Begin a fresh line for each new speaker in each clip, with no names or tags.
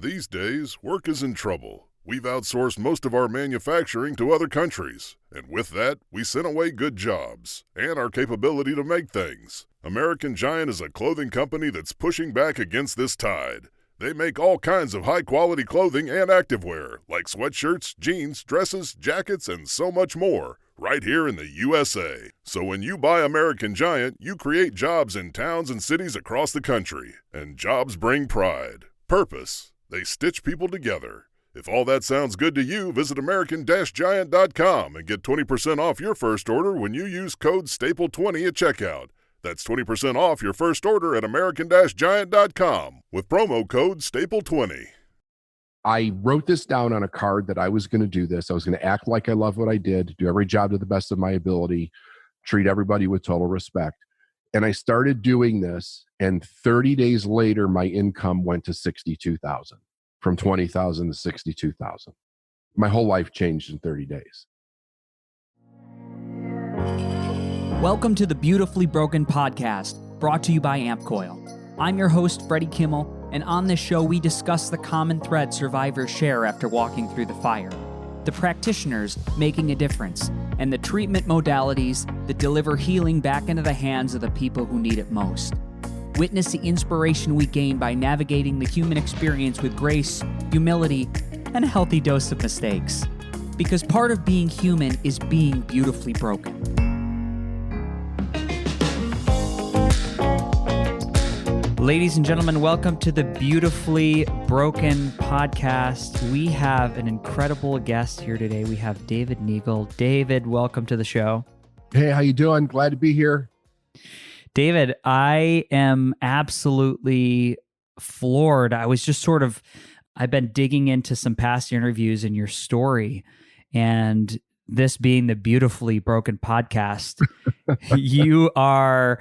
These days, work is in trouble. We've outsourced most of our manufacturing to other countries, and with that, we sent away good jobs and our capability to make things. American Giant is a clothing company that's pushing back against this tide. They make all kinds of high-quality clothing and activewear, like sweatshirts, jeans, dresses, jackets, and so much more, right here in the USA. So when you buy American Giant, you create jobs in towns and cities across the country. And jobs bring pride, purpose. They stitch people together. If all that sounds good to you, visit American-Giant.com and get 20% off your first order when you use code STAPLE20 at checkout. That's 20% off your first order at American-Giant.com with promo code STAPLE20.
I wrote this down on a card that I was going to do this. I was going to act like I love what I did, do every job to the best of my ability, treat everybody with total respect. And I started doing this, and 30 days later, my income went to $62,000, from $20,000 to $62,000. My whole life changed in 30 days.
Welcome to the Beautifully Broken podcast, brought to you by AmpCoil. I'm your host, Freddie Kimmel, and on this show, we discuss the common thread survivors share after walking through the fire, the practitioners making a difference, and the treatment modalities that deliver healing back into the hands of the people who need it most. Witness the inspiration we gain by navigating the human experience with grace, humility, and a healthy dose of mistakes. Because part of being human is being beautifully broken. Ladies and gentlemen, welcome to the Beautifully Broken podcast. We have an incredible guest here today. We have David Neagle. David, welcome to the show.
Hey, how you doing? Glad to be here.
David, I am absolutely floored. I've been digging into some past interviews and your story, and this being the Beautifully Broken podcast, you're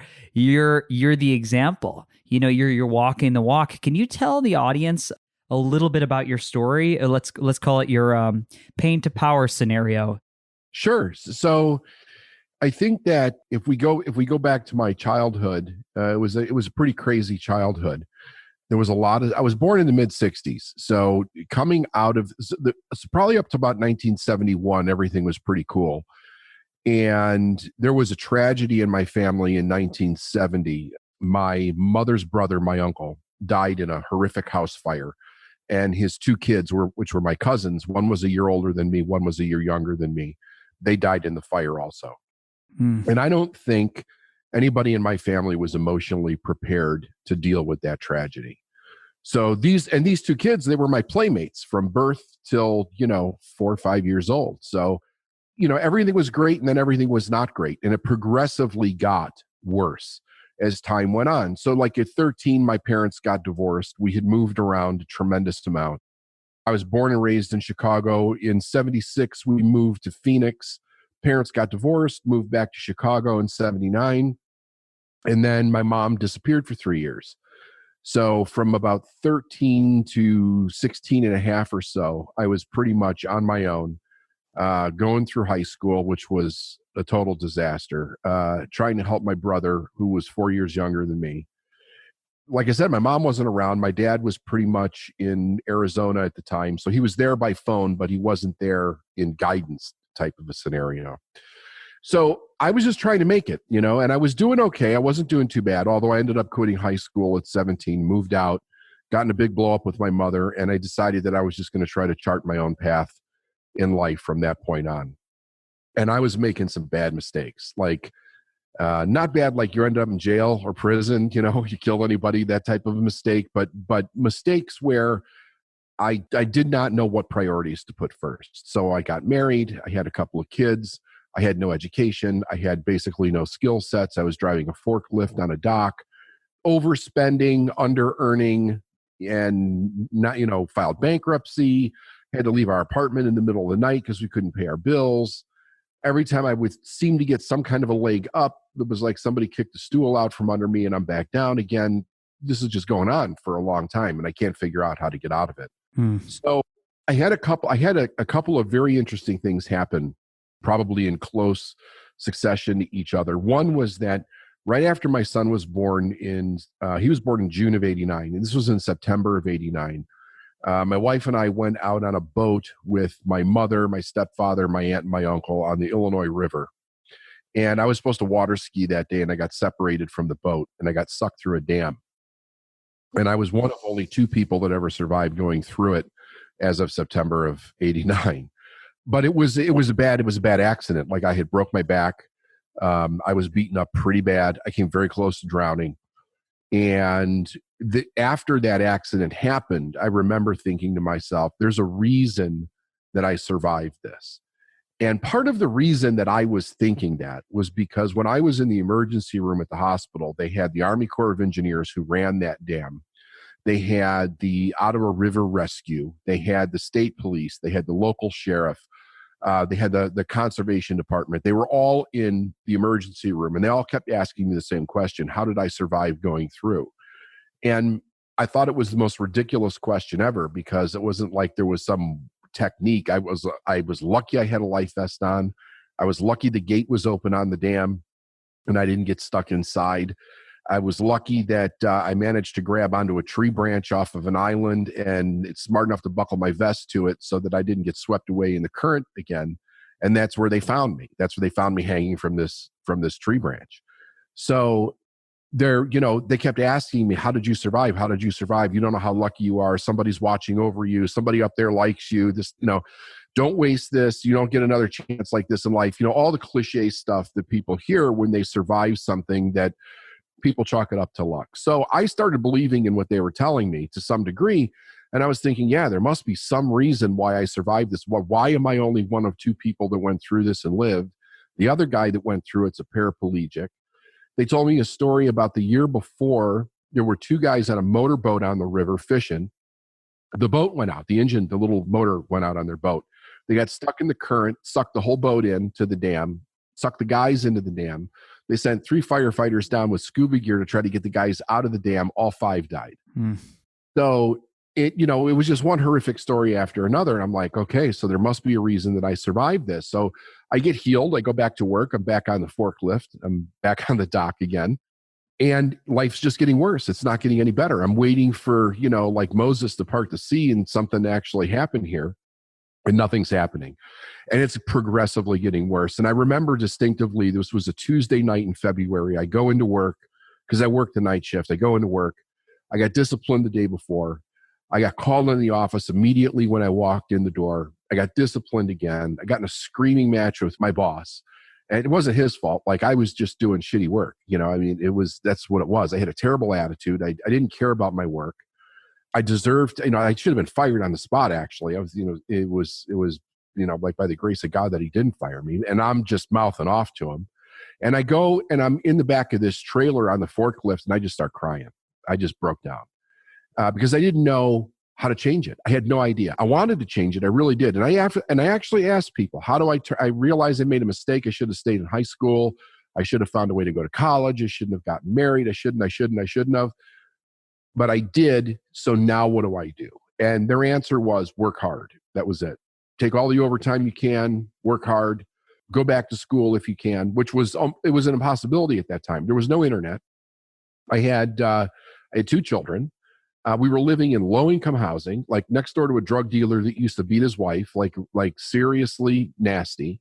the example. You know, you're walking the walk. Can you tell the audience a little bit about your story? Let's call it your pain to power scenario.
Sure. So I think that if we go back to my childhood, it was a pretty crazy childhood. There was I was born in the mid 60s. So coming out of probably up to about 1971, everything was pretty cool. And there was a tragedy in my family in 1970. My mother's brother, my uncle, died in a horrific house fire. And his two kids, which were my cousins, one was a year older than me, one was a year younger than me. They died in the fire also. And I don't think anybody in my family was emotionally prepared to deal with that tragedy. So these two kids, they were my playmates from birth till, 4 or 5 years old. So, everything was great and then everything was not great. And it progressively got worse as time went on. So like at 13, my parents got divorced. We had moved around a tremendous amount. I was born and raised in Chicago. In 76, we moved to Phoenix. Parents got divorced, moved back to Chicago in 79. And then my mom disappeared for 3 years. So from about 13 to 16 and a half or so, I was pretty much on my own, going through high school, which was a total disaster, trying to help my brother, who was 4 years younger than me. Like I said, my mom wasn't around. My dad was pretty much in Arizona at the time. So he was there by phone, but he wasn't there in guidance type of a scenario. So I was just trying to make it, and I was doing okay. I wasn't doing too bad, although I ended up quitting high school at 17, moved out, got in a big blow up with my mother, and I decided that I was just going to try to chart my own path in life from that point on. And I was making some bad mistakes, like not bad, like you end up in jail or prison, you kill anybody, that type of a mistake, but mistakes where I did not know what priorities to put first. So I got married. I had a couple of kids. I had no education. I had basically no skill sets. I was driving a forklift on a dock, overspending, under-earning, and not, filed bankruptcy, had to leave our apartment in the middle of the night because we couldn't pay our bills. Every time I would seem to get some kind of a leg up, it was like somebody kicked a stool out from under me and I'm back down again. This is just going on for a long time and I can't figure out how to get out of it. So I had a couple of very interesting things happen, probably in close succession to each other. One was that right after my son was born he was born in June of 89, and this was in September of 89. My wife and I went out on a boat with my mother, my stepfather, my aunt, and my uncle on the Illinois River. And I was supposed to water ski that day, and I got separated from the boat, and I got sucked through a dam. And I was one of only 2 people that ever survived going through it as of September of '89. But it was a bad accident. Like, I had broke my back. I was beaten up pretty bad. I came very close to drowning. And after that accident happened, I remember thinking to myself, there's a reason that I survived this. And part of the reason that I was thinking that was because when I was in the emergency room at the hospital, they had the Army Corps of Engineers who ran that dam. They had the Ottawa River Rescue. They had the state police. They had the local sheriff. They had the conservation department. They were all in the emergency room, and they all kept asking me the same question: how did I survive going through? And I thought it was the most ridiculous question ever, because it wasn't like there was some technique. I was lucky I had a life vest on. I was lucky the gate was open on the dam and I didn't get stuck inside. I was lucky that I managed to grab onto a tree branch off of an island, and it's smart enough to buckle my vest to it so that I didn't get swept away in the current again. And that's where they found me. That's where they found me, hanging from this tree branch. So they kept asking me, how did you survive? How did you survive? You don't know how lucky you are. Somebody's watching over you. Somebody up there likes you. Don't waste this. You don't get another chance like this in life. All the cliche stuff that people hear when they survive something, that people chalk it up to luck. So I started believing in what they were telling me to some degree. And I was thinking, yeah, there must be some reason why I survived this. Why am I only one of 2 people that went through this and lived? The other guy that went through it's a paraplegic. They told me a story about the year before. There were 2 guys on a motorboat on the river fishing. The boat went out. The little motor went out on their boat. They got stuck in the current, sucked the whole boat into the dam, sucked the guys into the dam. They sent 3 firefighters down with scuba gear to try to get the guys out of the dam. All 5 died. So it was just one horrific story after another. And I'm like, okay, so there must be a reason that I survived this. So I get healed. I go back to work. I'm back on the forklift. I'm back on the dock again. And life's just getting worse. It's not getting any better. I'm waiting for, like Moses to part the sea and something to actually happen here. And nothing's happening. And it's progressively getting worse. And I remember distinctively, this was a Tuesday night in February. I go into work because I worked the night shift. I go into work. I got disciplined the day before. I got called in the office immediately when I walked in the door. I got disciplined again. I got in a screaming match with my boss. And it wasn't his fault. Like, I was just doing shitty work. That's what it was. I had a terrible attitude. I didn't care about my work. I deserved, I should have been fired on the spot, actually. I was, it was, like by the grace of God that he didn't fire me. And I'm just mouthing off to him. And I go and I'm in the back of this trailer on the forklift, and I just start crying. I just broke down because I didn't know how to change it. I had no idea. I wanted to change it. I really did. And I actually asked people, how do I realized I made a mistake. I should have stayed in high school. I should have found a way to go to college. I shouldn't have gotten married. I shouldn't have. But I did. So now what do I do? And their answer was, work hard. That was it. Take all the overtime you can, work hard, go back to school if you can, which was, it was an impossibility at that time. There was no internet. I had 2 children. We were living in low-income housing, like next door to a drug dealer that used to beat his wife, like seriously nasty.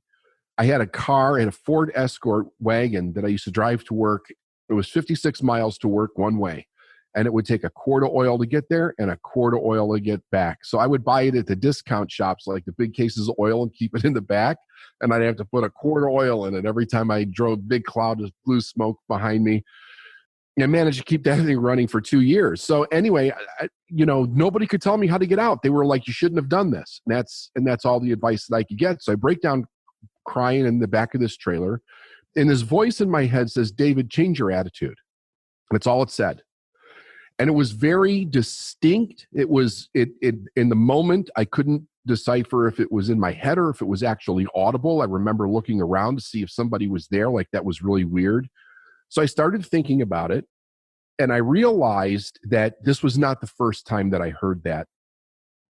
I had a car and a Ford Escort wagon that I used to drive to work. It was 56 miles to work one way. And it would take a quart of oil to get there and a quart of oil to get back. So I would buy it at the discount shops, like the big cases of oil, and keep it in the back. And I'd have to put a quart of oil in it every time I drove. A big cloud of blue smoke behind me. And I managed to keep that thing running for 2 years. So anyway, nobody could tell me how to get out. They were like, you shouldn't have done this. And that's all the advice that I could get. So I break down crying in the back of this trailer. And this voice in my head says, David, change your attitude. That's all it said. And it was very distinct. It was in the moment. I couldn't decipher if it was in my head or if it was actually audible. I remember looking around to see if somebody was there. Like, that was really weird. So I started thinking about it, and I realized that this was not the first time that I heard that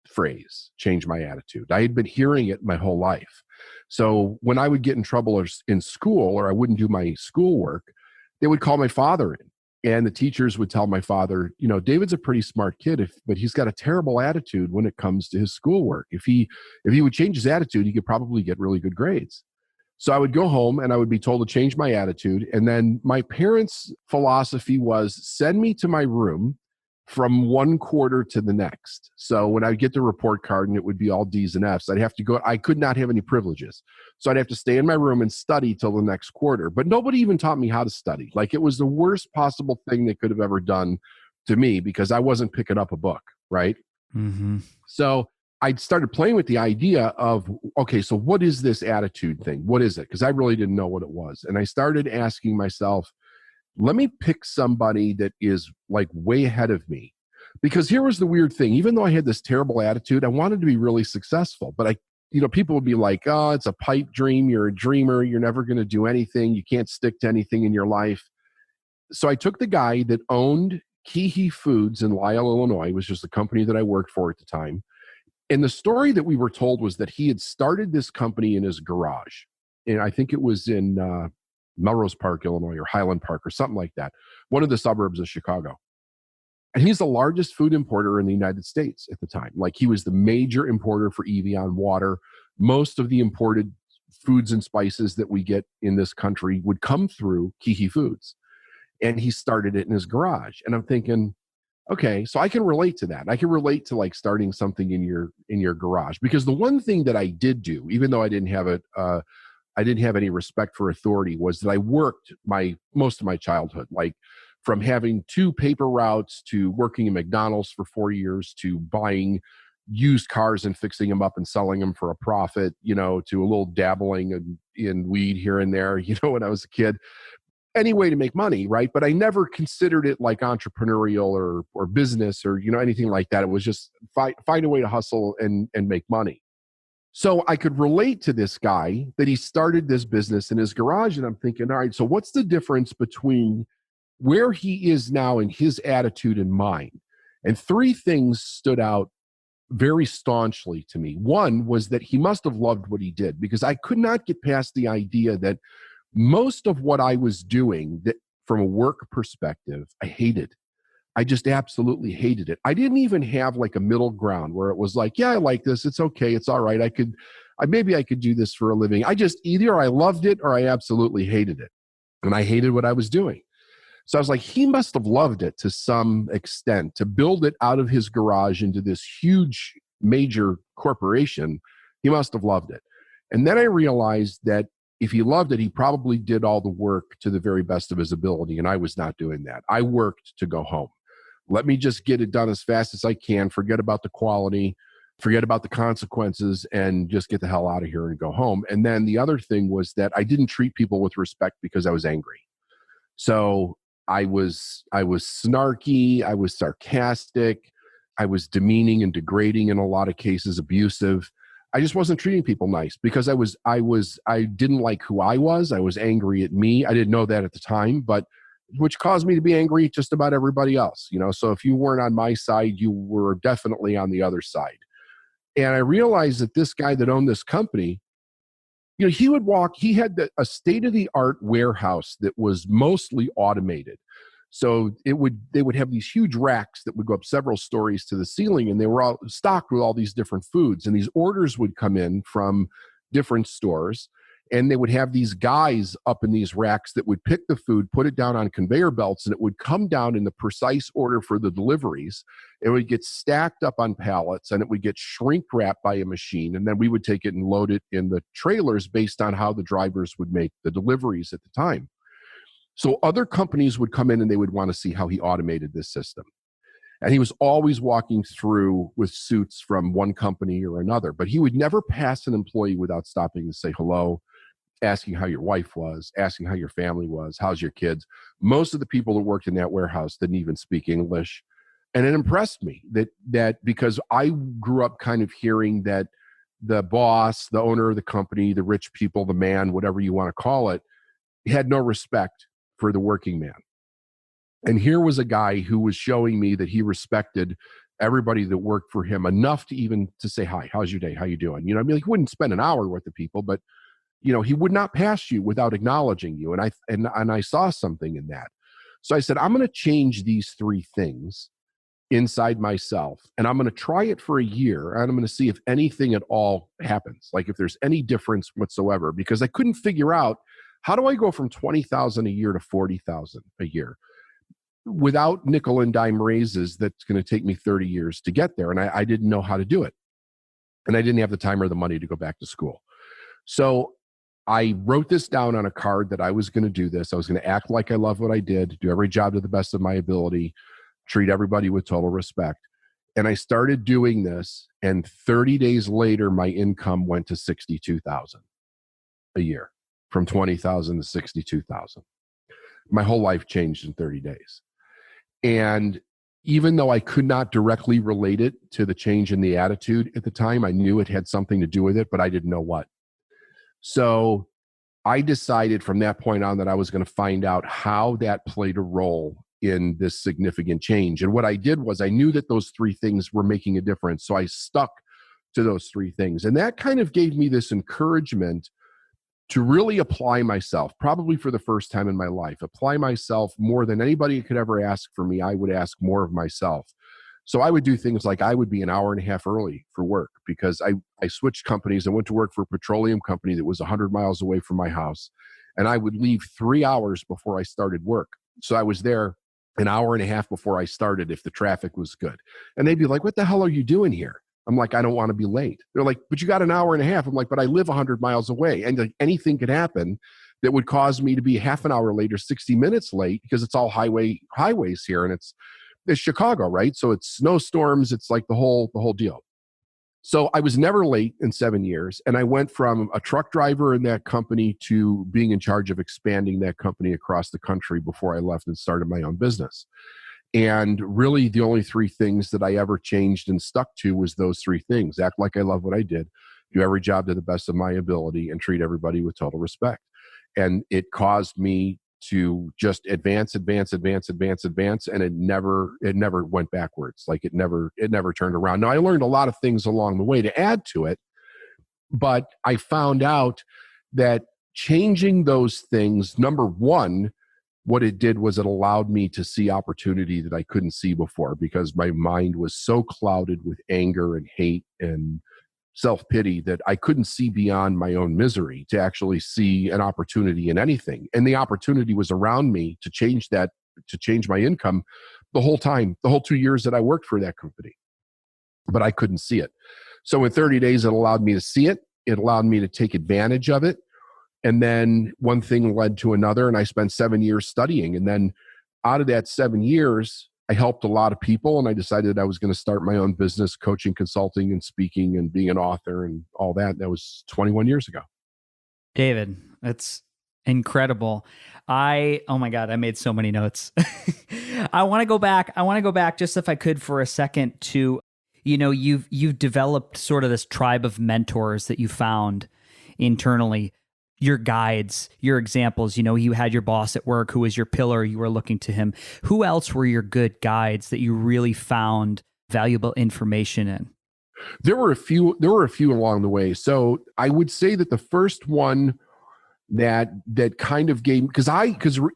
phrase, change my attitude. I had been hearing it my whole life. So when I would get in trouble in school, or I wouldn't do my schoolwork, they would call my father in. And the teachers would tell my father, David's a pretty smart kid, but he's got a terrible attitude when it comes to his schoolwork. If he would change his attitude, he could probably get really good grades. So I would go home and I would be told to change my attitude. And then my parents' philosophy was send me to my room from one quarter to the next. So when I would get the report card and it would be all D's and F's, I'd have to go. I could not have any privileges. So I'd have to stay in my room and study till the next quarter. But nobody even taught me how to study. Like, it was the worst possible thing they could have ever done to me because I wasn't picking up a book, right?
Mm-hmm.
So I started playing with the idea of, okay, so what is this attitude thing? What is it? Because I really didn't know what it was. And I started asking myself, let me pick somebody that is like way ahead of me. Because here was the weird thing. Even though I had this terrible attitude, I wanted to be really successful. But people would be like, oh, it's a pipe dream. You're a dreamer. You're never going to do anything. You can't stick to anything in your life. So I took the guy that owned Keehee Foods in Lisle, Illinois, which was the company that I worked for at the time. And the story that we were told was that he had started this company in his garage. And I think it was in Melrose Park, Illinois, or Highland Park, or something like that, one of the suburbs of Chicago. And he's the largest food importer in the United States at the time. Like, he was the major importer for Evian water. Most of the imported foods and spices that we get in this country would come through Keehee Foods. And he started it in his garage. And I'm thinking, okay, so I can relate to that. I can relate to like starting something in your garage, because the one thing that I did do, even though I didn't have any respect for authority, was that I worked most of my childhood, like from having 2 paper routes to working in McDonald's for 4 years to buying used cars and fixing them up and selling them for a profit, to a little dabbling in weed here and there, when I was a kid. Any way to make money, right? But I never considered it like entrepreneurial or business or anything like that. It was just find a way to hustle and make money. So I could relate to this guy that he started this business in his garage, and I'm thinking, all right, so what's the difference between where he is now and his attitude and mine? And 3 things stood out very staunchly to me. One was that he must have loved what he did, because I could not get past the idea that most of what I was doing, that from a work perspective, I hated. I just absolutely hated it. I didn't even have like a middle ground where it was like, yeah, I like this. It's okay. It's all right. Maybe I could do this for a living. Either I loved it or I absolutely hated it. And I hated what I was doing. So I was like, he must have loved it to some extent, to build it out of his garage into this huge major corporation. He must have loved it. And then I realized that if he loved it, he probably did all the work to the very best of his ability. And I was not doing that. I worked to go home. Let me just get it done as fast as I can. Forget about the quality, forget about the consequences, and just get the hell out of here and go home. And then the other thing was that I didn't treat people with respect because I was angry. So I was snarky. I was sarcastic. I was demeaning and degrading, in a lot of cases, abusive. I just wasn't treating people nice because I didn't like who I was. I was angry at me. I didn't know that at the time, but which caused me to be angry at just about everybody else, So if you weren't on my side, you were definitely on the other side. And I realized that this guy that owned this company, he had a state-of-the-art warehouse that was mostly automated. So they would have these huge racks that would go up several stories to the ceiling, and they were all stocked with all these different foods. And these orders would come in from different stores, and they would have these guys up in these racks that would pick the food, put it down on conveyor belts, and it would come down in the precise order for the deliveries. It would get stacked up on pallets, and it would get shrink wrapped by a machine. And then we would take it and load it in the trailers based on how the drivers would make the deliveries at the time. So other companies would come in and they would want to see how he automated this system. And he was always walking through with suits from one company or another, but he would never pass an employee without stopping to say hello, asking how your wife was, asking how your family was, how's your kids. Most of the people that worked in that warehouse didn't even speak English. And it impressed me that because I grew up kind of hearing that the boss, the owner of the company, the rich people, the man, whatever you want to call it, had no respect for the working man. And here was a guy who was showing me that he respected everybody that worked for him enough to say, hi, how's your day? How you doing? He wouldn't spend an hour with the people, but he would not pass you without acknowledging you. And I saw something in that. So I said, I'm going to change these 3 things inside myself, and I'm going to try it for a year, and I'm going to see if anything at all happens, like if there's any difference whatsoever, because I couldn't figure out, how do I go from 20,000 a year to 40,000 a year without nickel and dime raises? That's going to take me 30 years to get there. And I didn't know how to do it. And I didn't have the time or the money to go back to school. So I wrote this down on a card that I was going to do this. I was going to act like I love what I did, do every job to the best of my ability, treat everybody with total respect. And I started doing this. And 30 days later, my income went to 62,000 a year, from 20,000 to 62,000. My whole life changed in 30 days. And even though I could not directly relate it to the change in the attitude at the time, I knew it had something to do with it, but I didn't know what. So I decided from that point on that I was going to find out how that played a role in this significant change. And what I did was, I knew that those 3 things were making a difference. So I stuck to those 3 things. And that kind of gave me this encouragement to really apply myself, probably for the first time in my life, apply myself more than anybody could ever ask for me. I would ask more of myself. So I would do things like, I would be an hour and a half early for work, because I switched companies. I went to work for a petroleum company that was 100 miles away from my house. And I would leave 3 hours before I started work. So I was there an hour and a half before I started if the traffic was good. And they'd be like, what the hell are you doing here? I'm like, I don't want to be late. They're like, but you got an hour and a half. I'm like, but I live 100 miles away. And like, anything could happen that would cause me to be half an hour late or 60 minutes late, because it's all highways here. And it's Chicago, right? So it's snowstorms. It's like the whole deal. So I was never late in 7 years. And I went from a truck driver in that company to being in charge of expanding that company across the country before I left and started my own business. And really the only 3 things that I ever changed and stuck to was those 3 things: act like I love what I did, do every job to the best of my ability, and treat everybody with total respect. And it caused me to just advance. And it never went backwards. Like it never turned around. Now, I learned a lot of things along the way to add to it, but I found out that changing those things, number one, what it did was it allowed me to see opportunity that I couldn't see before, because my mind was so clouded with anger and hate and self-pity that I couldn't see beyond my own misery to actually see an opportunity in anything. And the opportunity was around me to change that, to change my income the whole time, the whole 2 years that I worked for that company. But I couldn't see it. So in 30 days, it allowed me to see it. It allowed me to take advantage of it. And then one thing led to another, and I spent 7 years studying. And then out of that 7 years, I helped a lot of people, and I decided I was going to start my own business, coaching, consulting, and speaking, and being an author and all that. That was 21 years ago.
David, that's incredible. Oh my God, I made so many notes. I want to go back just if I could for a second to, you've developed sort of this tribe of mentors that you found internally. Your guides, your examples, you had your boss at work who was your pillar. You were looking to him. Who else were your good guides that you really found valuable information in?
There were a few along the way. So I would say that the first one that kind of gave, because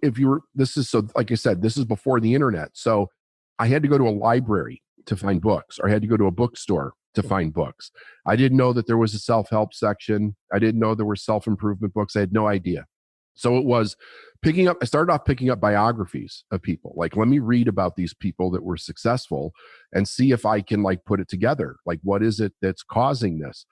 if you were, this is, so like I said, this is before the internet. So I had to go to a library to find books, or I had to go to a bookstore to find books. I didn't know that there was a self-help section. I didn't know there were self-improvement books. I had no idea. So it was I started off picking up biographies of people. Like, let me read about these people that were successful and see if I can put it together. Like, what is it that's causing this?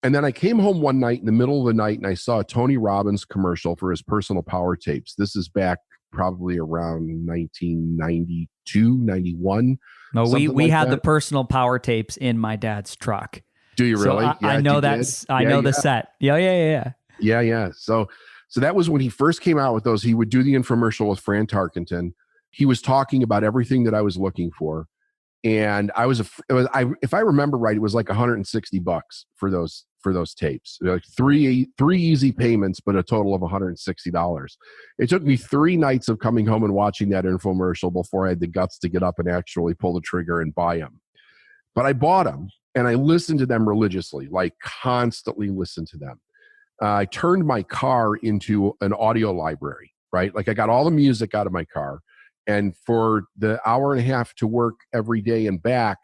And then I came home one night in the middle of the night and I saw a Tony Robbins commercial for his personal power tapes. This is back probably around 1992, 91.
No, we had the personal power tapes in my dad's truck.
Do you really?
So I know that. I know the set. Yeah.
Yeah. So that was when he first came out with those. He would do the infomercial with Fran Tarkenton. He was talking about everything that I was looking for. And if I remember right, it was like $160 for those tapes. Like three easy payments, but a total of $160. It took me 3 nights of coming home and watching that infomercial before I had the guts to get up and actually pull the trigger and buy them. But I bought them and I listened to them religiously, constantly listened to them. I turned my car into an audio library, right? I got all the music out of my car. And for the hour and a half to work every day and back,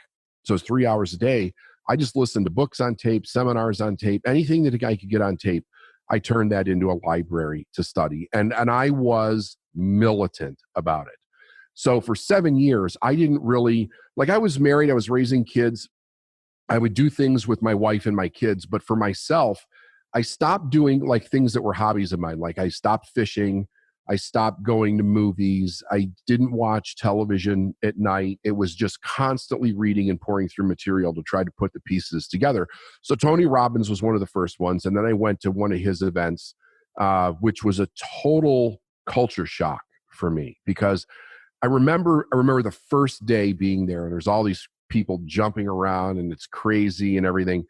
so it's 3 hours a day, I just listened to books on tape, seminars on tape, anything that a guy could get on tape. I turned that into a library to study. And I was militant about it. So for 7 years, I didn't really, like, I was married, I was raising kids. I would do things with my wife and my kids, but for myself, I stopped doing like things that were hobbies of mine. Like I stopped fishing. I stopped going to movies. I didn't watch television at night. It was just constantly reading and pouring through material to try to put the pieces together. So Tony Robbins was one of the first ones. And then I went to one of his events, which was a total culture shock for me, because I remember the first day being there, and there's all these people jumping around and it's crazy and everything.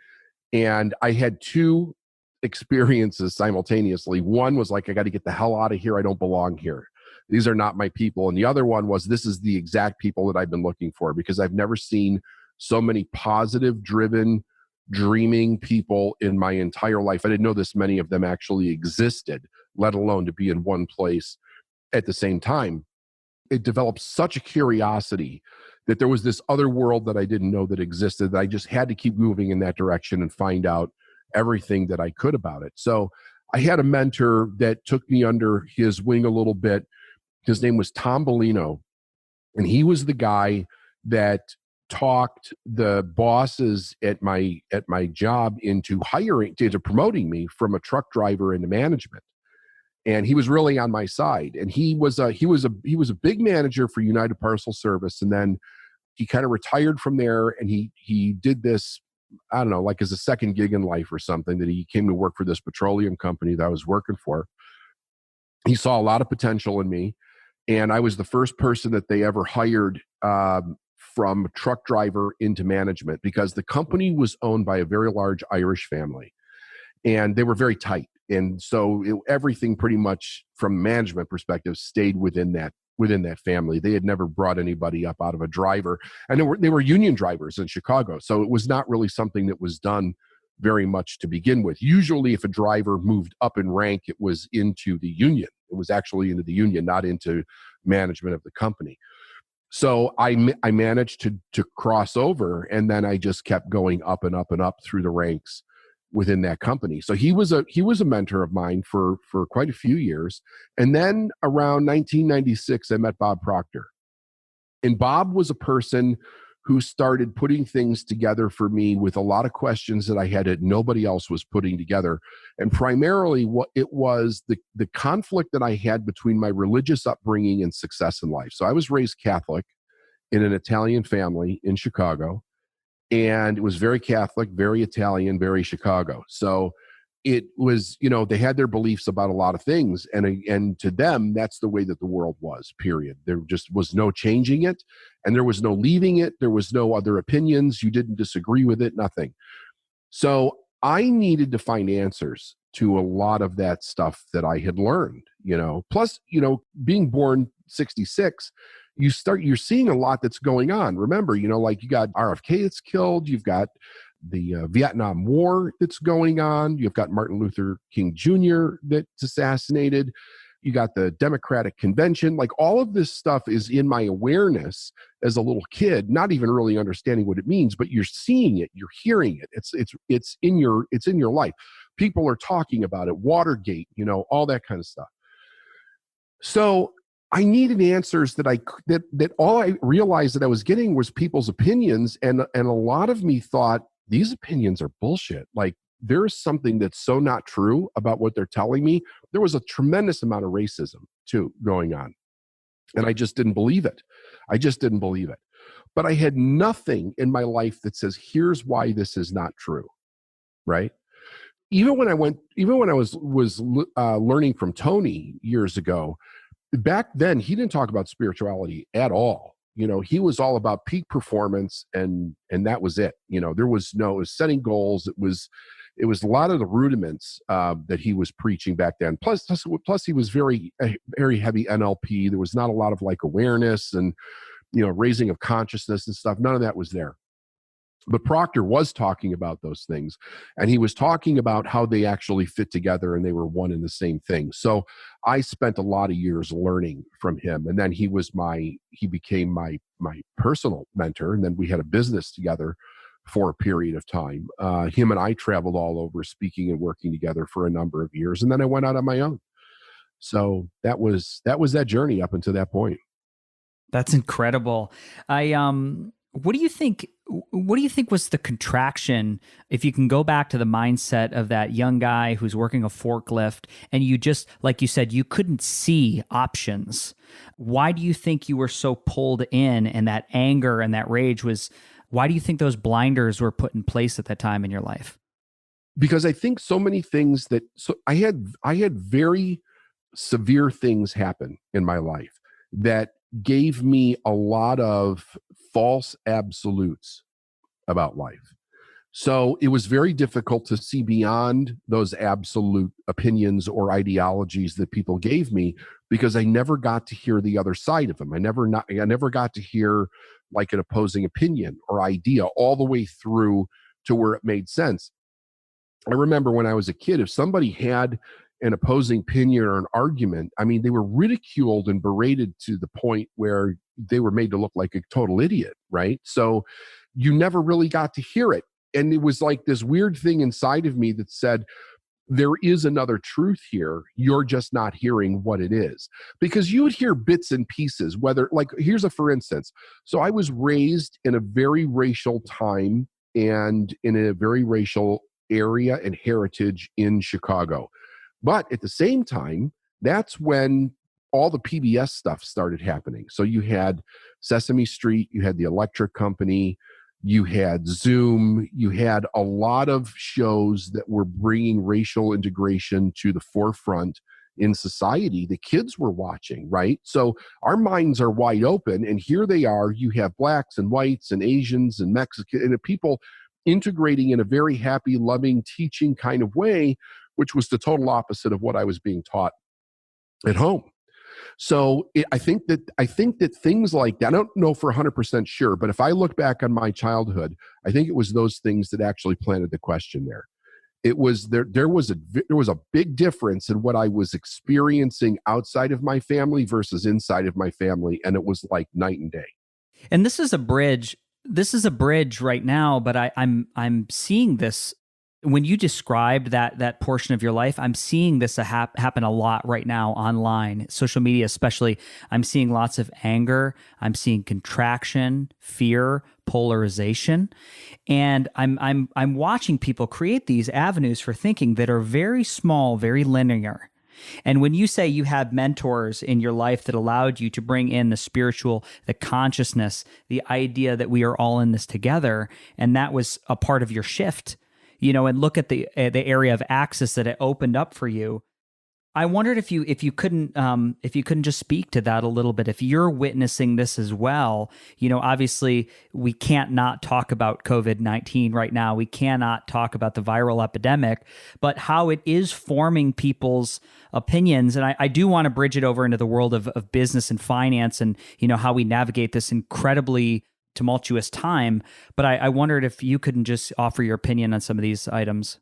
And I had two experiences simultaneously. One was like, I got to get the hell out of here. I don't belong here. These are not my people. And the other one was, this is the exact people that I've been looking for, because I've never seen so many positive, driven, dreaming people in my entire life. I didn't know this many of them actually existed, let alone to be in one place at the same time. It developed such a curiosity that there was this other world that I didn't know that existed, that I just had to keep moving in that direction and find out everything that I could about it. So I had a mentor that took me under his wing a little bit. His name was Tom Bellino, and he was the guy that talked the bosses at my job into promoting me from a truck driver into management. And he was really on my side. And he was a big manager for United Parcel Service, and then he kind of retired from there, and he did this, I don't know, like as a second gig in life or something, that he came to work for this petroleum company that I was working for. He saw a lot of potential in me, and I was the first person that they ever hired from truck driver into management, because the company was owned by a very large Irish family, and they were very tight. And so everything pretty much from a management perspective stayed within that family. They had never brought anybody up out of a driver, and they were union drivers in Chicago. So it was not really something that was done very much to begin with. Usually if a driver moved up in rank, it was into the union. It was actually into the union, not into management of the company. So I managed to cross over, and then I just kept going up and up and up through the ranks within that company. So he was a mentor of mine for quite a few years. And then around 1996, I met Bob Proctor. And Bob was a person who started putting things together for me with a lot of questions that I had that nobody else was putting together. And primarily what it was, the conflict that I had between my religious upbringing and success in life. So I was raised Catholic in an Italian family in Chicago. And it was very Catholic, very Italian, very Chicago. So it was, they had their beliefs about a lot of things. And to them, that's the way that the world was, period. There just was no changing it. And there was no leaving it. There was no other opinions. You didn't disagree with it, nothing. So I needed to find answers to a lot of that stuff that I had learned, Plus, being born 66, you're seeing a lot that's going on. Remember, like you got RFK that's killed, you've got the Vietnam War that's going on, you've got Martin Luther King Jr. that's assassinated, you got the Democratic Convention. Like all of this stuff is in my awareness as a little kid, not even really understanding what it means, but you're seeing it, you're hearing it. It's in your life. People are talking about it, Watergate, all that kind of stuff. So I needed answers that all I realized that I was getting was people's opinions. And a lot of me thought, these opinions are bullshit. Like there's something that's so not true about what they're telling me. There was a tremendous amount of racism too going on. And I just didn't believe it. But I had nothing in my life that says, here's why this is not true. Right. Even when I was learning from Tony years ago, back then, he didn't talk about spirituality at all. He was all about peak performance, and that was it. There was it was setting goals. It was a lot of the rudiments that he was preaching back then. Plus he was very heavy NLP. There was not a lot of like awareness and, raising of consciousness and stuff. None of that was there. But Proctor was talking about those things, and he was talking about how they actually fit together and they were one and the same thing. So I spent a lot of years learning from him, and then he became my personal mentor, and then we had a business together for a period of time. Him and I traveled all over speaking and working together for a number of years, and then I went out on my own. So that was that journey up until that point.
That's incredible. What do you think? What do you think was the contraction? If you can go back to the mindset of that young guy who's working a forklift, and you just, like you said, you couldn't see options. Why do you think you were so pulled in, and that anger and that rage was? Why do you think those blinders were put in place at that time in your life?
Because I think so many things I had very severe things happen in my life that gave me a lot of false absolutes about life. So it was very difficult to see beyond those absolute opinions or ideologies that people gave me, because I never got to hear the other side of them. I never got to hear like an opposing opinion or idea all the way through to where it made sense. I remember when I was a kid, if somebody had an opposing opinion or an argument, I mean, they were ridiculed and berated to the point where they were made to look like a total idiot, right? So you never really got to hear it. And it was like this weird thing inside of me that said, there is another truth here. You're just not hearing what it is. Because you would hear bits and pieces, whether, like, here's a for instance. So I was raised in a very racial time and in a very racial area and heritage in Chicago. But at the same time, that's when all the PBS stuff started happening. So you had Sesame Street, you had the Electric Company, you had Zoom, you had a lot of shows that were bringing racial integration to the forefront in society. The kids were watching, right? So our minds are wide open, and here they are. You have blacks and whites and Asians and Mexicans and people integrating in a very happy, loving, teaching kind of way, which was the total opposite of what I was being taught at home. So I think that things like that, I don't know for 100% sure, but if I look back on my childhood, I think it was those things that actually planted the question there. It was there was a big difference in what I was experiencing outside of my family versus inside of my family, and it was like night and day.
And this is a bridge. This is a bridge right now, but I'm seeing this. When you described that portion of your life, I'm seeing this happen a lot right now online, social media especially. I'm seeing lots of anger. I'm seeing contraction, fear, polarization, and I'm watching people create these avenues for thinking that are very small, very linear. And when you say you have mentors in your life that allowed you to bring in the spiritual, the consciousness, the idea that we are all in this together, and that was a part of your shift, and look at the area of access that it opened up for you. I wondered if you couldn't just speak to that a little bit. If you're witnessing this as well, obviously we can't not talk about COVID-19 right now. We cannot talk about the viral epidemic, but how it is forming people's opinions. And I do want to bridge it over into the world of business and finance, and how we navigate this incredibly tumultuous time. But I wondered if you couldn't just offer your opinion on some of these items.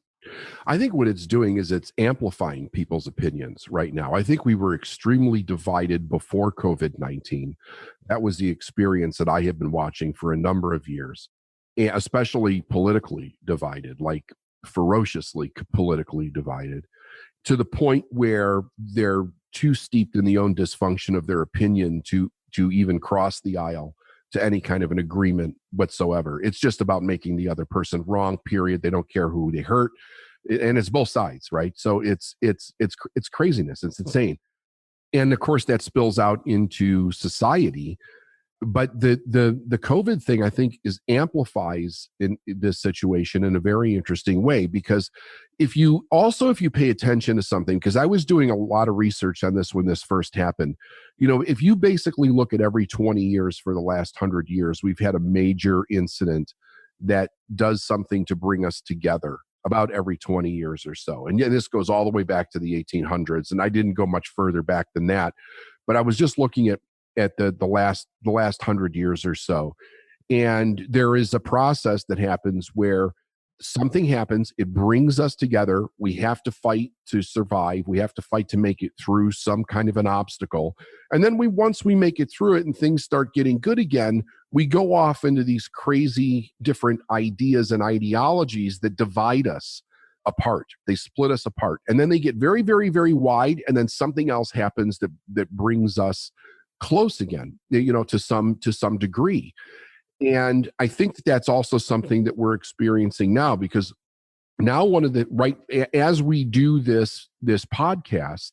I think what it's doing is it's amplifying people's opinions right now. I think we were extremely divided before COVID-19. That was the experience that I have been watching for a number of years, especially politically divided, like ferociously politically divided, to the point where they're too steeped in the own dysfunction of their opinion to even cross the aisle to any kind of an agreement whatsoever. It's just about making the other person wrong, period. They don't care who they hurt. And it's both sides, right? So it's craziness. It's insane. And of course that spills out into society. But the COVID thing, I think, amplifies in this situation in a very interesting way, because if you pay attention to something, because I was doing a lot of research on this when this first happened, if you basically look at every 20 years for the last 100 years, we've had a major incident that does something to bring us together about every 20 years or so. And yeah, this goes all the way back to the 1800s, and I didn't go much further back than that, but I was just looking at the last 100 years or so. And there is a process that happens where something happens, it brings us together. We have to fight to survive. We have to fight to make it through some kind of an obstacle. And then once we make it through it and things start getting good again, we go off into these crazy different ideas and ideologies that divide us apart. They split us apart. And then they get very, very, very wide. And then something else happens that brings us close again, to some degree. And I think that's also something that we're experiencing now, because now as we do this podcast,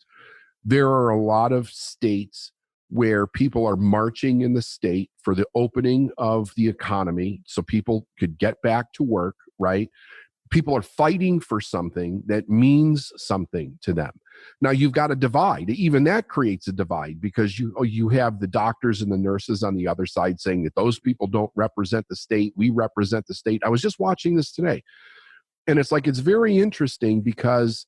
there are a lot of states where people are marching in the state for the opening of the economy so people could get back to work, right? People are fighting for something that means something to them. Now you've got a divide. Even that creates a divide, because you have the doctors and the nurses on the other side saying that those people don't represent the state. We represent the state. I was just watching this today, and it's very interesting because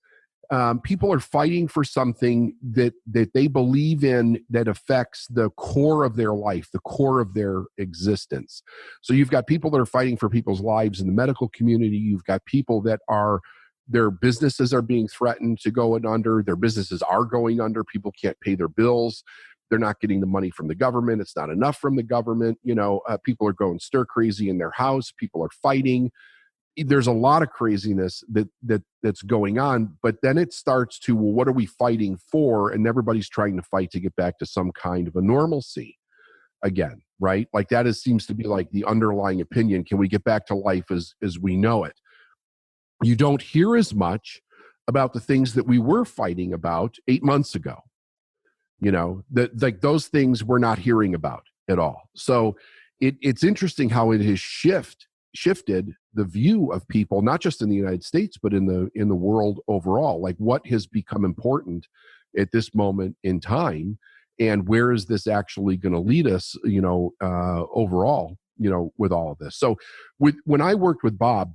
people are fighting for something that they believe in, that affects the core of their life, the core of their existence. So you've got people that are fighting for people's lives in the medical community. You've got people that their businesses are being threatened to go under. Their businesses are going under. People can't pay their bills. They're not getting the money from the government. It's not enough from the government. People are going stir crazy in their house. People are fighting. There's a lot of craziness that's going on, but then it starts to, well, what are we fighting for? And everybody's trying to fight to get back to some kind of a normalcy again, right? Like seems to be like the underlying opinion. Can we get back to life as we know it? You don't hear as much about the things that we were fighting about 8 months ago. Those things we're not hearing about at all. So it's interesting how it has shifted the view of people, not just in the United States, but in the world overall. Like, what has become important at this moment in time, and where is this actually going to lead us, overall, with all of this. So when I worked with Bob,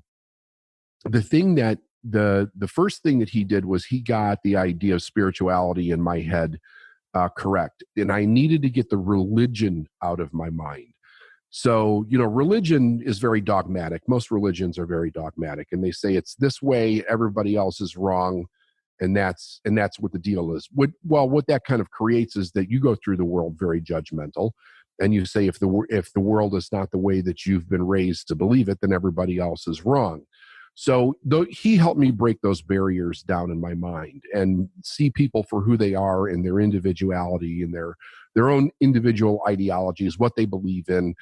the thing that the first thing that he did was he got the idea of spirituality in my head correct. And I needed to get the religion out of my mind. So, religion is very dogmatic. Most religions are very dogmatic, and they say it's this way, everybody else is wrong, and that's what the deal is. What that kind of creates is that you go through the world very judgmental, and you say if the world is not the way that you've been raised to believe it, then everybody else is wrong. So he helped me break those barriers down in my mind and see people for who they are and their individuality and their own individual ideologies, what they believe in.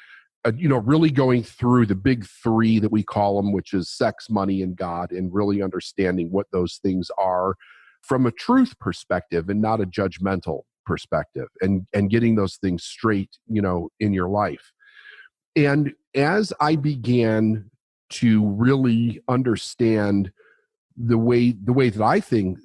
Really going through the big three that we call them, which is sex, money, and God, and really understanding what those things are from a truth perspective and not a judgmental perspective, and getting those things straight, in your life. And as I began to really understand the way that I think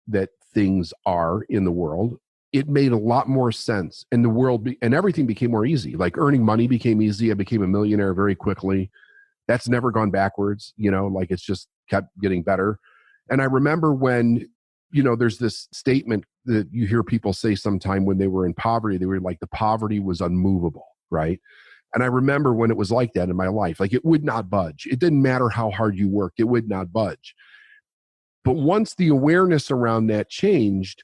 that things are in the world, it made a lot more sense, and the world and everything became more easy. Like earning money became easy. I became a millionaire very quickly. That's never gone backwards, it's just kept getting better. And I remember when, there's this statement that you hear people say sometime when they were in poverty, they were like, the poverty was unmovable, right? And I remember when it was like that in my life, like it would not budge. It didn't matter how hard you worked, it would not budge. But once the awareness around that changed,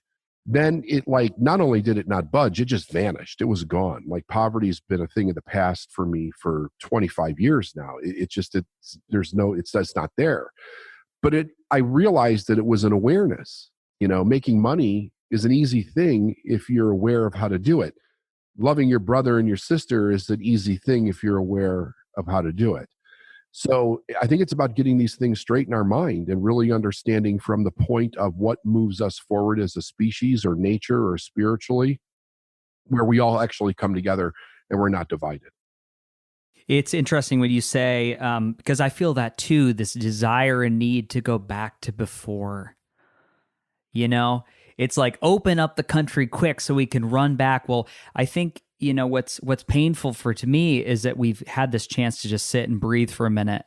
then it not only did it not budge, it just vanished. It was gone. Like poverty's been a thing of the past for me for 25 years now. It's not there. But I realized that it was an awareness. Making money is an easy thing if you're aware of how to do it. Loving your brother and your sister is an easy thing if you're aware of how to do it. So I think it's about getting these things straight in our mind and really understanding from the point of what moves us forward as a species or nature or spiritually, where we all actually come together and we're not divided.
It's interesting what you say, because I feel that too, this desire and need to go back to before. It's like open up the country quick so we can run back. Well, I think, what's painful to me is that we've had this chance to just sit and breathe for a minute.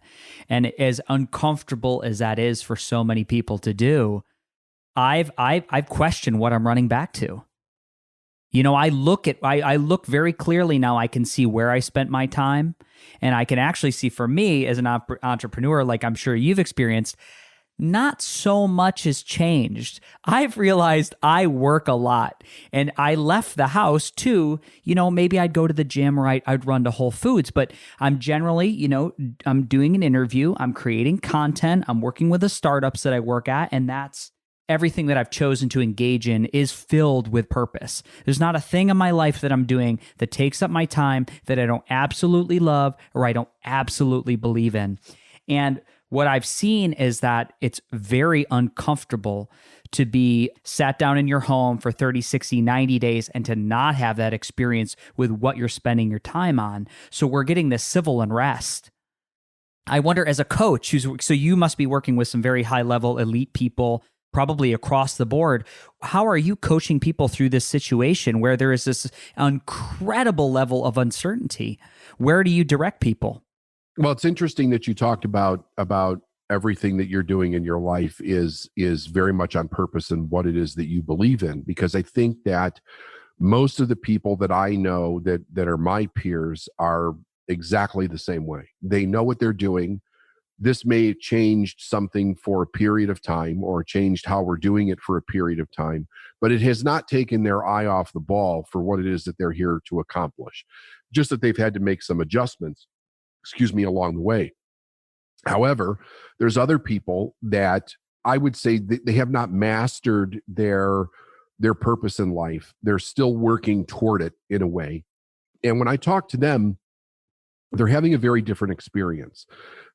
And as uncomfortable as that is for so many people to do, I've questioned what I'm running back to. I look very clearly now. I can see where I spent my time, and I can actually see, for me as an entrepreneur, like I'm sure you've experienced, not so much has changed. I've realized I work a lot, and I left the house too. Maybe I'd go to the gym, or I'd run to Whole Foods, but I'm generally, I'm doing an interview, I'm creating content, I'm working with the startups that I work at, and that's everything that I've chosen to engage in is filled with purpose. There's not a thing in my life that I'm doing that takes up my time that I don't absolutely love or I don't absolutely believe in. And what I've seen is that it's very uncomfortable to be sat down in your home for 30, 60, 90 days and to not have that experience with what you're spending your time on. So we're getting this civil unrest. I wonder, as a coach, so you must be working with some very high-level elite people, probably across the board. How are you coaching people through this situation where there is this incredible level of uncertainty? Where do you direct people?
Well, it's interesting that you talked about everything that you're doing in your life is very much on purpose and what it is that you believe in, because I think that most of the people that I know that are my peers are exactly the same way. They know what they're doing. This may have changed something for a period of time or changed how we're doing it for a period of time, but it has not taken their eye off the ball for what it is that they're here to accomplish. Just that they've had to make some adjustments, along the way. However, there's other people that I would say they have not mastered their purpose in life. They're still working toward it in a way. And when I talk to them, they're having a very different experience.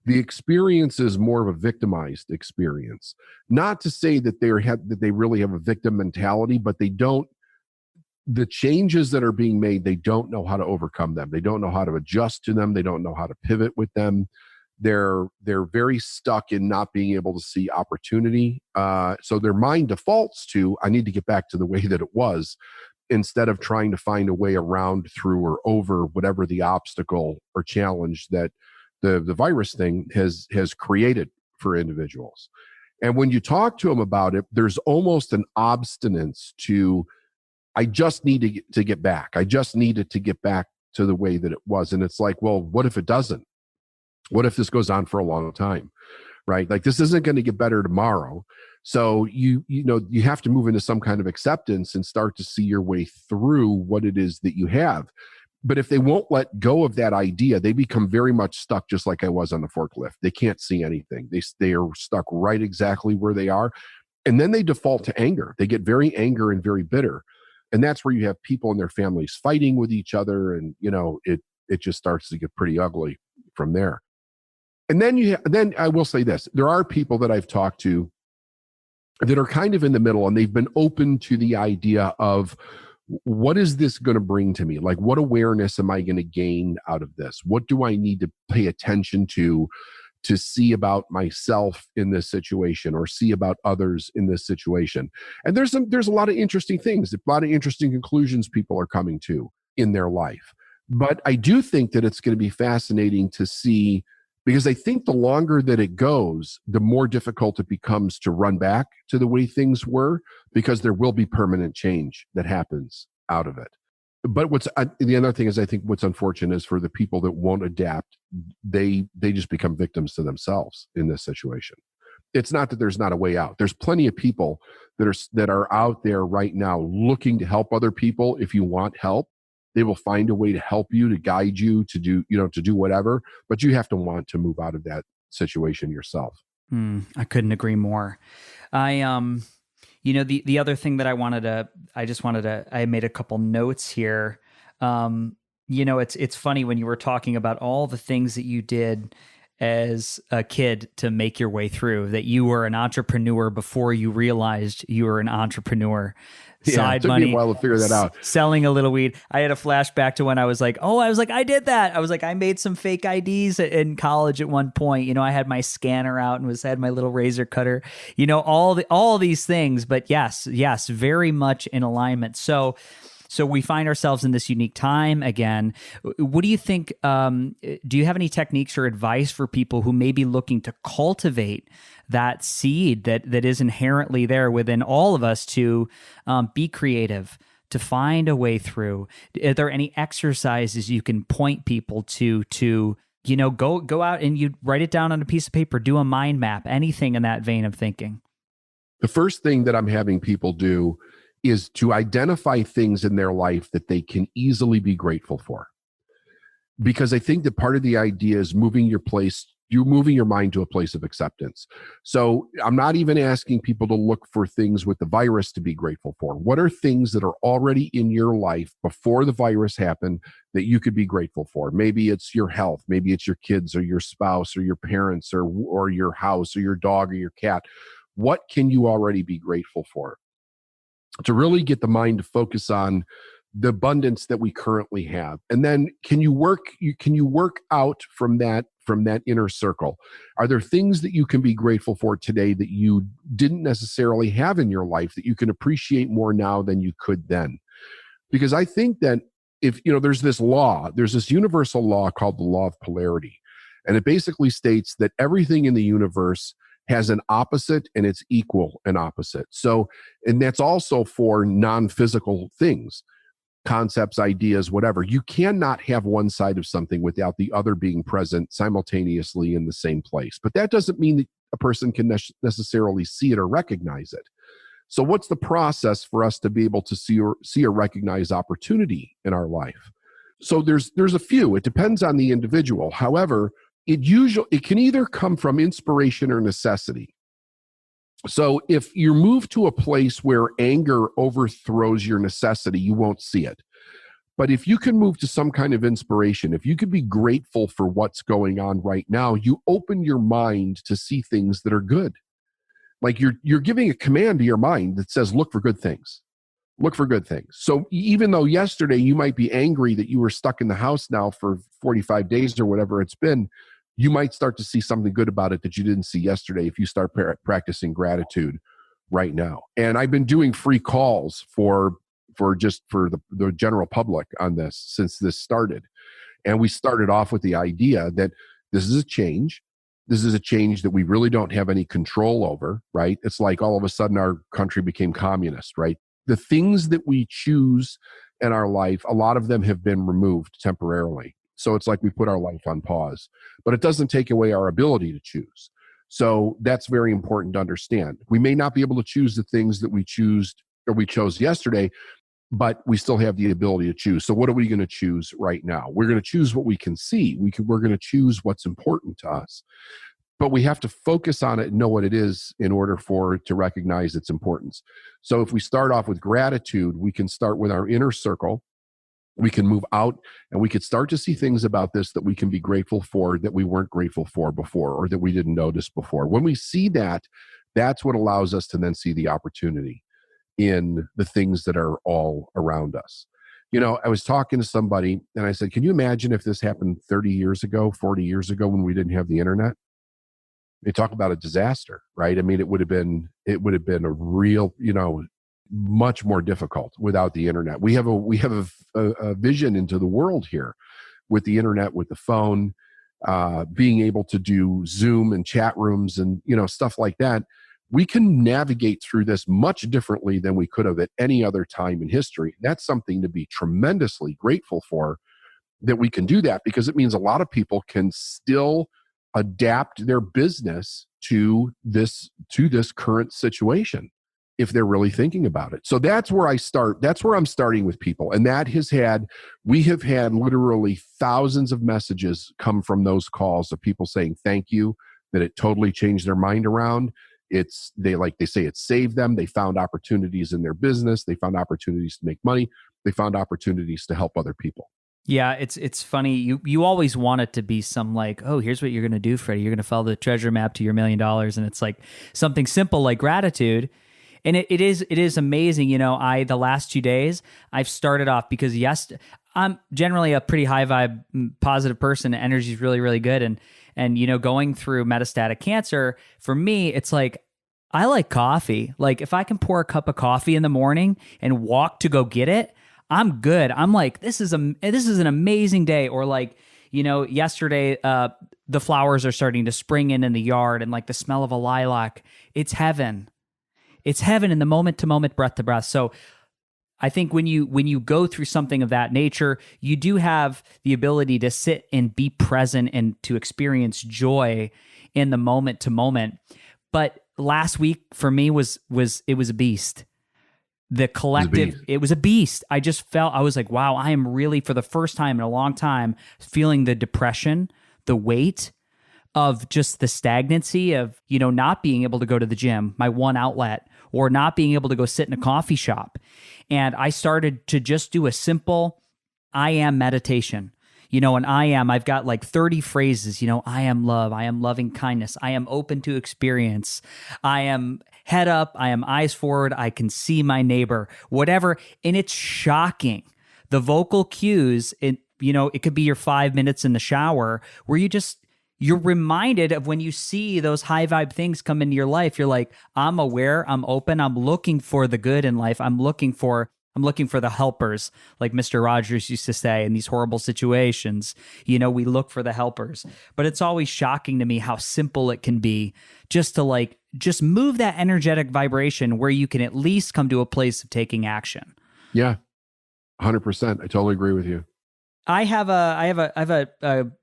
The experience is more of a victimized experience. Not to say that they really have a victim mentality, but the changes that are being made, they don't know how to overcome them. They don't know how to adjust to them. They don't know how to pivot with them. They're very stuck in not being able to see opportunity. So their mind defaults to, I need to get back to the way that it was, instead of trying to find a way around, through, or over whatever the obstacle or challenge that the virus thing has created for individuals. And when you talk to them about it, there's almost an obstinance to, I just need to get back. I just needed to get back to the way that it was. And it's like, well, what if it doesn't? What if this goes on for a long time, right? Like, this isn't going to get better tomorrow. So you have to move into some kind of acceptance and start to see your way through what it is that you have. But if they won't let go of that idea, they become very much stuck, just like I was on the forklift. They can't see anything. They are stuck right exactly where they are. And then they default to anger. They get very angry and very bitter. And that's where you have people and their families fighting with each other. And, it just starts to get pretty ugly from there. And then I will say this, there are people that I've talked to that are kind of in the middle, and they've been open to the idea of, what is this going to bring to me? Like, what awareness am I going to gain out of this? What do I need to pay attention to see about myself in this situation, or see about others in this situation? And there's a lot of interesting things, a lot of interesting conclusions people are coming to in their life. But I do think that it's going to be fascinating to see, because I think the longer that it goes, the more difficult it becomes to run back to the way things were, because there will be permanent change that happens out of it. But the other thing is, I think what's unfortunate is for the people that won't adapt, they just become victims to themselves in this situation. It's not that there's not a way out. There's plenty of people that are out there right now looking to help other people. If you want help, they will find a way to help you, to guide you, to do whatever. But you have to want to move out of that situation yourself.
I couldn't agree more. The other thing that I made a couple notes here. It's funny when you were talking about all the things that you did as a kid to make your way through, that you were an entrepreneur before you realized you were an entrepreneur. Side
it took
money,
me a while to figure that out.
Selling a little weed. I had a flashback to when I was like, I did that. I was like, I made some fake IDs in college at one point. I had my scanner out and had my little razor cutter, all these things. But yes, very much in alignment. So we find ourselves in this unique time again. What do you think? Do you have any techniques or advice for people who may be looking to cultivate that seed that is inherently there within all of us to be creative, to find a way through? Are there any exercises you can point people to, go out and you write it down on a piece of paper, do a mind map, anything in that vein of thinking?
The first thing that I'm having people do is to identify things in their life that they can easily be grateful for. Because I think that part of the idea is moving your mind to a place of acceptance. So I'm not even asking people to look for things with the virus to be grateful for. What are things that are already in your life before the virus happened that you could be grateful for? Maybe it's your health, maybe it's your kids or your spouse or your parents or your house or your dog or your cat. What can you already be grateful for? To really get the mind to focus on the abundance that we currently have. And then can you work out from that inner circle? Are there things that you can be grateful for today that you didn't necessarily have in your life that you can appreciate more now than you could then? Because I think that if, there's this universal law called the law of polarity. And it basically states that everything in the universe has an opposite and it's equal and opposite. So, and that's also for non-physical things. Concepts, ideas, whatever. You cannot have one side of something without the other being present simultaneously in the same place. But that doesn't mean that a person can necessarily see it or recognize it. So what's the process for us to be able to see or recognize opportunity in our life? So there's a few. It depends on the individual. However, it can either come from inspiration or necessity. So if you move to a place where anger overthrows your necessity, you won't see it. But if you can move to some kind of inspiration, if you could be grateful for what's going on right now, you open your mind to see things that are good. Like you're giving a command to your mind that says, look for good things. Look for good things. So even though yesterday you might be angry that you were stuck in the house now for 45 days or whatever it's been, you might start to see something good about it that you didn't see yesterday if you start practicing gratitude right now. And I've been doing free calls for the general public on this since this started. And we started off with the idea that this is a change. This is a change that we really don't have any control over, right? It's like all of a sudden our country became communist, right? The things that we choose in our life, a lot of them have been removed temporarily. So it's like we put our life on pause, but it doesn't take away our ability to choose. So that's very important to understand. We may not be able to choose the things that we chose yesterday, but we still have the ability to choose. So what are we going to choose right now? We're going to choose what we can see. We're going to choose what's important to us, but we have to focus on it and know what it is in order to recognize its importance. So if we start off with gratitude, we can start with our inner circle. We can move out and we could start to see things about this that we can be grateful for that we weren't grateful for before or that we didn't notice before. When we see that, that's what allows us to then see the opportunity in the things that are all around us. I was talking to somebody and I said, can you imagine if this happened 30 years ago, 40 years ago when we didn't have the internet? They talk about a disaster, right? I mean, it would have been a real, much more difficult without the internet. We have a vision into the world here with the internet, with the phone, being able to do Zoom and chat rooms and stuff like that. We can navigate through this much differently than we could have at any other time in history. That's something to be tremendously grateful for, that we can do that, because it means a lot of people can still adapt their business to this current situation if they're really thinking about it. So that's where I start. That's where I'm starting with people. And we have had literally thousands of messages come from those calls of people saying, thank you, that it totally changed their mind around. They say it saved them. They found opportunities in their business. They found opportunities to make money. They found opportunities to help other people.
Yeah, it's funny. You always want it to be some like, oh, here's what you're going to do, Freddie. You're going to follow the treasure map to your $1 million. And it's like something simple like gratitude. And it is amazing. The last 2 days I've started off because I'm generally a pretty high vibe, positive person. Energy is really, really good. And going through metastatic cancer, for me, it's like, I like coffee. Like if I can pour a cup of coffee in the morning and walk to go get it, I'm good. I'm like, this is an amazing day. Or like, yesterday, the flowers are starting to spring in the yard and like the smell of a lilac, it's heaven. It's heaven in the moment to moment, breath to breath. So I think when you go through something of that nature, you do have the ability to sit and be present and to experience joy in the moment to moment. But last week for me was a beast. The collective, it was a beast. I just felt, I was like, wow, I am really, for the first time in a long time, feeling the depression, the weight of just the stagnancy of, not being able to go to the gym, my one outlet, or not being able to go sit in a coffee shop. And I started to just do a simple I am meditation. And I've got like 30 phrases, I am love, I am loving kindness, I am open to experience, I am head up, I am eyes forward, I can see my neighbor, whatever. And it's shocking. The vocal cues, it could be your 5 minutes in the shower where you're reminded of when you see those high vibe things come into your life. You're like, I'm aware, I'm open, I'm looking for the good in life. I'm looking for the helpers, like Mr. Rogers used to say in these horrible situations. We look for the helpers. But it's always shocking to me how simple it can be just to just move that energetic vibration where you can at least come to a place of taking action.
Yeah, 100%. I totally agree with you.
I have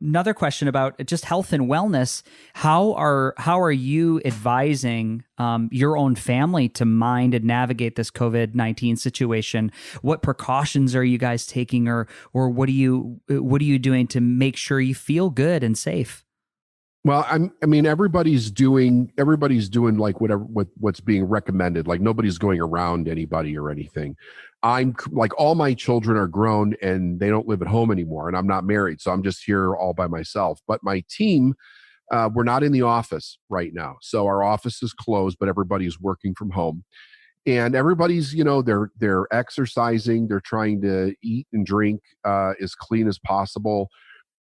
another question about just health and wellness. How are you advising your own family to mind and navigate this COVID-19 situation? What precautions are you guys taking, or what are you doing to make sure you feel good and safe?
Well, everybody's doing like what's being recommended. Like nobody's going around anybody or anything. I'm like, all my children are grown and they don't live at home anymore, and I'm not married, so I'm just here all by myself. But my team, we're not in the office right now, so our office is closed, but everybody's working from home, and everybody's they're exercising, they're trying to eat and drink as clean as possible.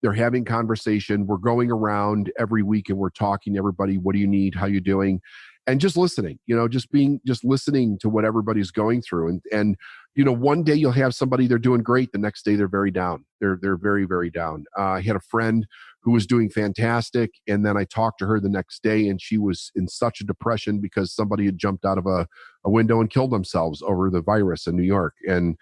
They're having conversation. We're going around every week and we're talking to everybody. What do you need? How you doing? And just listening, just listening to what everybody's going through. And one day you'll have somebody, they're doing great. The next day they're very down. They're very, very down. I had a friend who was doing fantastic. And then I talked to her the next day and she was in such a depression because somebody had jumped out of a window and killed themselves over the virus in New York. And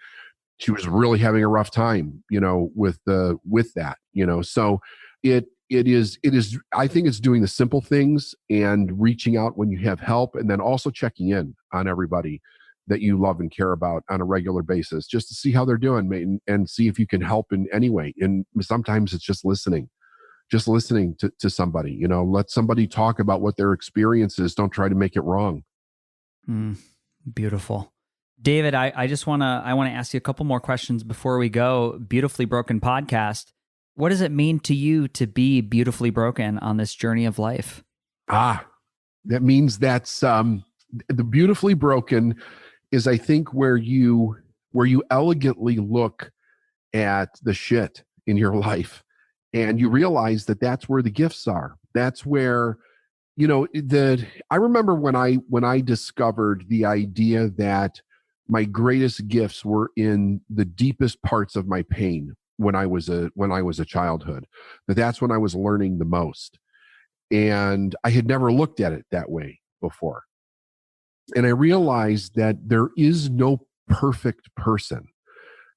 she was really having a rough time, with that, so it is, I think it's doing the simple things and reaching out when you have help, and then also checking in on everybody that you love and care about on a regular basis, just to see how they're doing and see if you can help in any way. And sometimes it's just listening to somebody, let somebody talk about what their experience is. Don't try to make it wrong.
Beautiful. David, I want to ask you a couple more questions before we go. Beautifully Broken podcast. What does it mean to you to be beautifully broken on this journey of life?
That means that's the beautifully broken is, I think, where you elegantly look at the shit in your life and you realize that that's where the gifts are. That's where, I remember when I discovered the idea that my greatest gifts were in the deepest parts of my pain when I was a childhood. That's when I was learning the most. And I had never looked at it that way before. And I realized that there is no perfect person,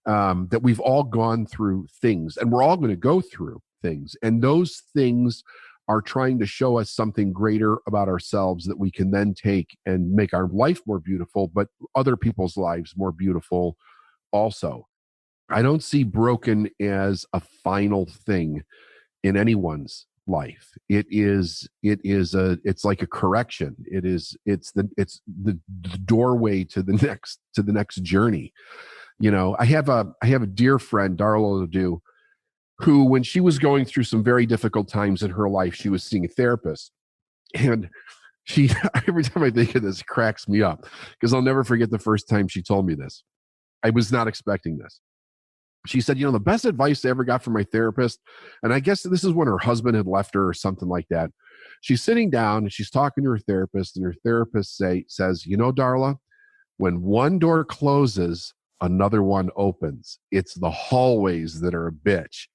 that we've all gone through things and we're all going to go through things. And those things are trying to show us something greater about ourselves that we can then take and make our life more beautiful, but other people's lives more beautiful also. I don't see broken as a final thing in anyone's life. It's like a correction. It's the doorway to the next journey. I have a dear friend, Darla Ledoux, who, when she was going through some very difficult times in her life, she was seeing a therapist. And she, every time I think of this, it cracks me up, because I'll never forget the first time she told me this. I was not expecting this. She said, the best advice I ever got from my therapist, and I guess this is when her husband had left her or something like that. She's sitting down and she's talking to her therapist, and her therapist says, Darla, when one door closes, another one opens. It's the hallways that are a bitch.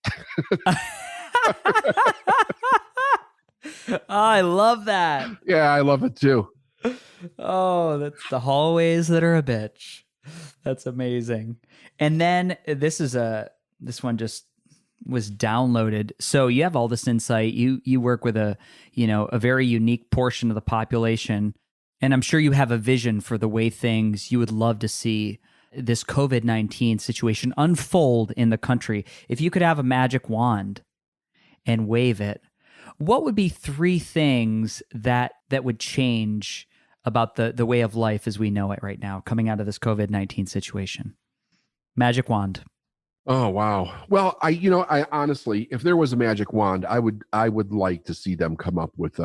Oh, I love that.
Yeah, I love it too.
Oh, that's the hallways that are a bitch. That's amazing. And then this one just was downloaded. So you have all this insight. You work with a very unique portion of the population, and I'm sure you have a vision for the way things you would love to see this COVID-19 situation unfold in the country. If you could have a magic wand and wave it, what would be 3 things that would change about the way of life as we know it right now, coming out of this COVID-19 situation? Magic wand.
Oh, wow. Well, I honestly, if there was a magic wand, I would like to see them come up with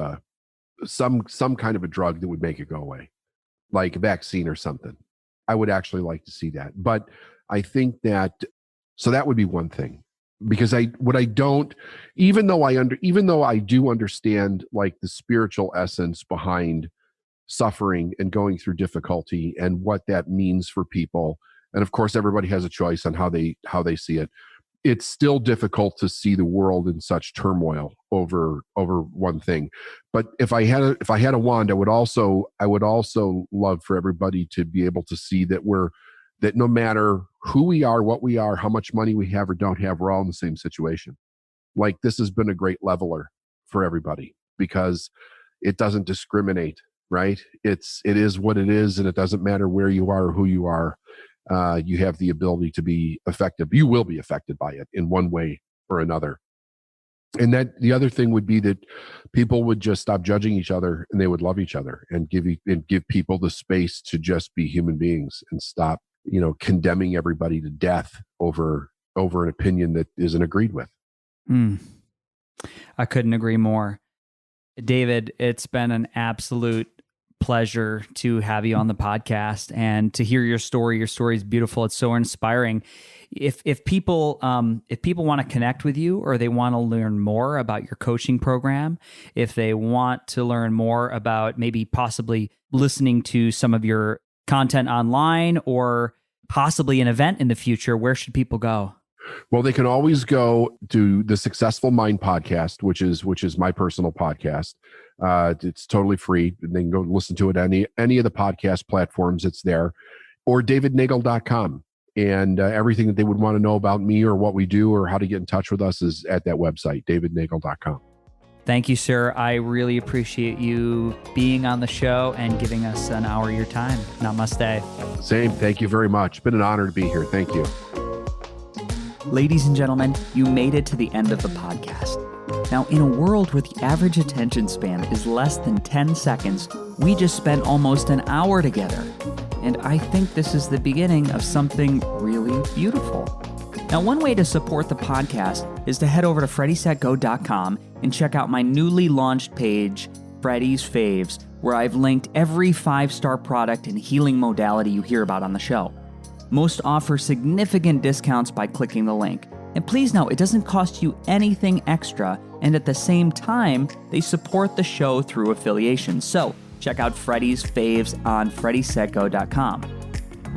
some kind of a drug that would make it go away, like a vaccine or something. I would actually like to see that. But I think so that would be one thing, because even though I do understand like the spiritual essence behind suffering and going through difficulty and what that means for people. And of course, everybody has a choice on how they see it. It's still difficult to see the world in such turmoil over one thing. But if I had a wand, I would also love for everybody to be able to see that that no matter who we are, what we are, how much money we have or don't have, we're all in the same situation. Like, this has been a great leveler for everybody because it doesn't discriminate, right? It is what it is, and it doesn't matter where you are or who you are. You have the ability to be affected. You will be affected by it in one way or another. And that the other thing would be that people would just stop judging each other, and they would love each other and give people the space to just be human beings and stop, condemning everybody to death over an opinion that isn't agreed with.
I couldn't agree more. David, it's been an absolute pleasure to have you on the podcast and to hear your story. Your story is beautiful. It's so inspiring. If people want to connect with you, or they want to learn more about your coaching program, if they want to learn more about maybe possibly listening to some of your content online or possibly an event in the future, where should people go?
Well, they can always go to the Successful Mind podcast, which is my personal podcast. It's totally free. They can go listen to it on any of the podcast platforms. It's there, or davidneagle.com. And everything that they would want to know about me or what we do or how to get in touch with us is at that website, davidneagle.com.
Thank you, sir. I really appreciate you being on the show and giving us an hour of your time. Namaste.
Same. Thank you very much. It's been an honor to be here. Thank you.
Ladies and gentlemen, you made it to the end of the podcast. Now, in a world where the average attention span is less than 10 seconds, we just spent almost an hour together. And I think this is the beginning of something really beautiful. Now, one way to support the podcast is to head over to freddysetgo.com and check out my newly launched page, Freddy's Faves, where I've linked every 5-star product and healing modality you hear about on the show. Most offer significant discounts by clicking the link. And please know, it doesn't cost you anything extra, and at the same time, they support the show through affiliation. So check out Freddy's Faves on freddysetgo.com.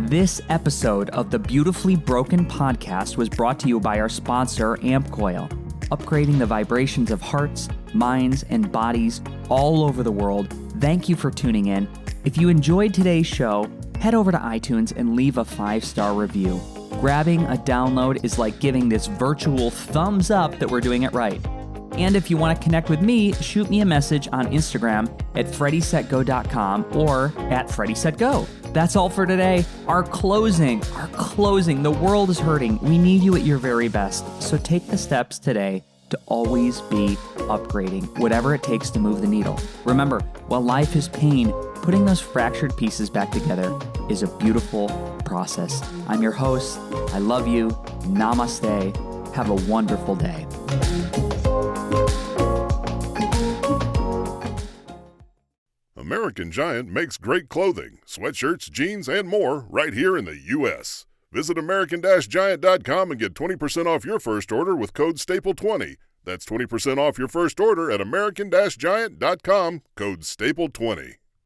This episode of the Beautifully Broken podcast was brought to you by our sponsor, AmpCoil, upgrading the vibrations of hearts, minds, and bodies all over the world. Thank you for tuning in. If you enjoyed today's show, head over to iTunes and leave a 5-star review. Grabbing a download is like giving this virtual thumbs up that we're doing it right. And if you want to connect with me, shoot me a message on Instagram at freddysetgo.com or at freddysetgo. That's all for today. Our closing. The world is hurting. We need you at your very best. So take the steps today to always be upgrading, whatever it takes to move the needle. Remember, while life is pain, putting those fractured pieces back together is a beautiful process. I'm your host. I love you. Namaste. Have a wonderful day.
American Giant makes great clothing, sweatshirts, jeans, and more right here in the U.S. Visit American-Giant.com and get 20% off your first order with code STAPLE20. That's 20% off your first order at American-Giant.com, code STAPLE20.